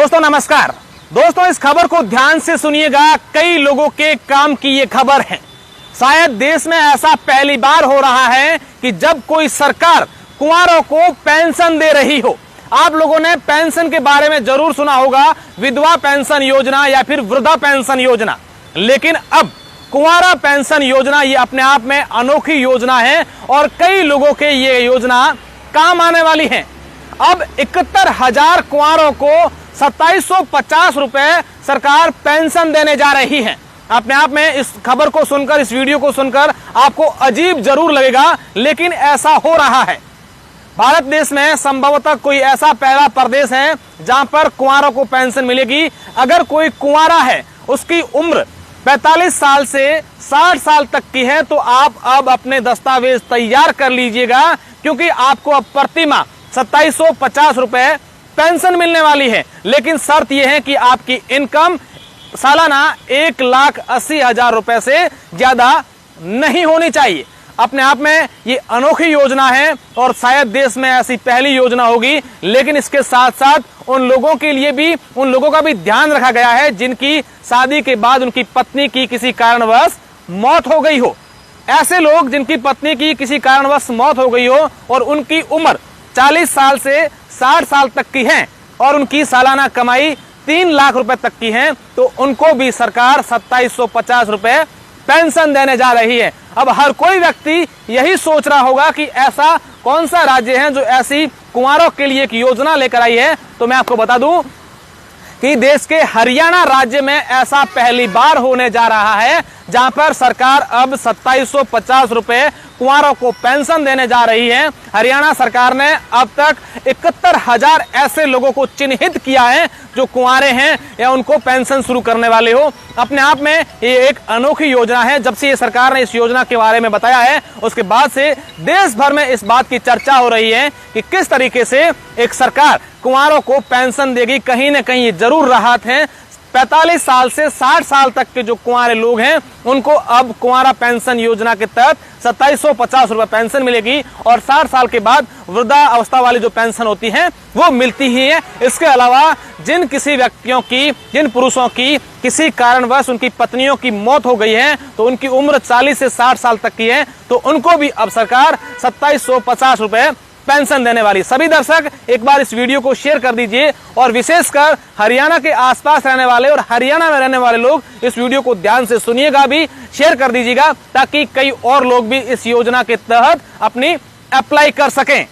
दोस्तों नमस्कार। दोस्तों इस खबर को ध्यान से सुनिएगा, कई लोगों के काम की ये खबर है। शायद देश में ऐसा पहली बार हो रहा है कि जब कोई सरकार कुंवारों को पेंशन दे रही हो। आप लोगों ने पेंशन के बारे में जरूर सुना होगा, विधवा पेंशन योजना या फिर वृद्धा पेंशन योजना, लेकिन अब कुंवारा पेंशन योजना ये अपने आप में अनोखी योजना है और कई लोगों के ये योजना काम आने वाली है। अब 71,000 कुंवारों को 2750 रुपए सरकार पेंशन देने जा रही है। अपने आप में इस खबर को सुनकर, इस वीडियो को सुनकर आपको अजीब जरूर लगेगा, लेकिन ऐसा हो रहा है। भारत देश में संभवतः कोई ऐसा पहला प्रदेश है जहां पर कुंवारों को पेंशन मिलेगी। अगर कोई कुंवारा है, उसकी उम्र 45 साल से 60 साल तक की है, तो आप अब अपने दस्तावेज तैयार कर लीजिएगा, क्योंकि आपको अब प्रतिमाह 2750 रुपए पेंशन मिलने वाली है। लेकिन शर्त यह है कि आपकी इनकम सालाना 1,80,000 रुपए से ज्यादा नहीं होनी चाहिए। अपने आप में ये अनोखी योजना है और शायद देश में ऐसी पहली योजना होगी। लेकिन इसके साथ साथ उन लोगों के लिए भी, उन लोगों का भी ध्यान रखा गया है जिनकी शादी के बाद उनकी पत्नी की किसी कारणवश मौत हो गई हो। ऐसे लोग जिनकी पत्नी की किसी कारणवश मौत हो गई हो और उनकी उम्र 40 साल से 60 साल तक की है और उनकी सालाना कमाई 3 लाख रुपए तक की है, तो उनको भी सरकार 2750 रुपए पेंशन देने जा रही है। अब हर कोई व्यक्ति यही सोच रहा होगा कि ऐसा कौन सा राज्य है जो ऐसी कुंवारों के लिए एक योजना लेकर आई है। तो मैं आपको बता दूं कि देश के हरियाणा राज्य में ऐसा पहली बार होने जा रहा है, जहां पर सरकार अब 2750 रुपए कुंवारों को पेंशन देने जा रही है। हरियाणा सरकार ने अब तक 71,000 ऐसे लोगों को चिन्हित किया है जो कुंवारे हैं या उनको पेंशन शुरू करने वाले हो। अपने आप में ये एक अनोखी योजना है। जब से ये सरकार ने इस योजना के बारे में बताया है, उसके बाद से देश भर में इस बात की चर्चा हो रही है कि किस तरीके से एक सरकार कुंवारों को पेंशन देगी। कहीं ना कहीं जरूर राहत है। 45 साल से 60 साल तक के जो कुंवारे लोग हैं, उनको अब कुंवारा पेंशन योजना के तहत 2750 रुपए पेंशन मिलेगी और 60 साल के बाद वृद्धा अवस्था वाली जो पेंशन होती है वो मिलती ही है। इसके अलावा जिन किसी व्यक्तियों की, जिन पुरुषों की किसी कारणवश उनकी पत्नियों की मौत हो गई है, तो उनकी उम्र 40 से 60 साल तक की है, तो उनको भी अब सरकार 2750 रुपए पेंशन देने वाली। सभी दर्शक एक बार इस वीडियो को शेयर कर दीजिए और विशेषकर हरियाणा के आसपास रहने वाले और हरियाणा में रहने वाले लोग इस वीडियो को ध्यान से सुनिएगा, भी शेयर कर दीजिएगा, ताकि कई और लोग भी इस योजना के तहत अपनी अप्लाई कर सकें।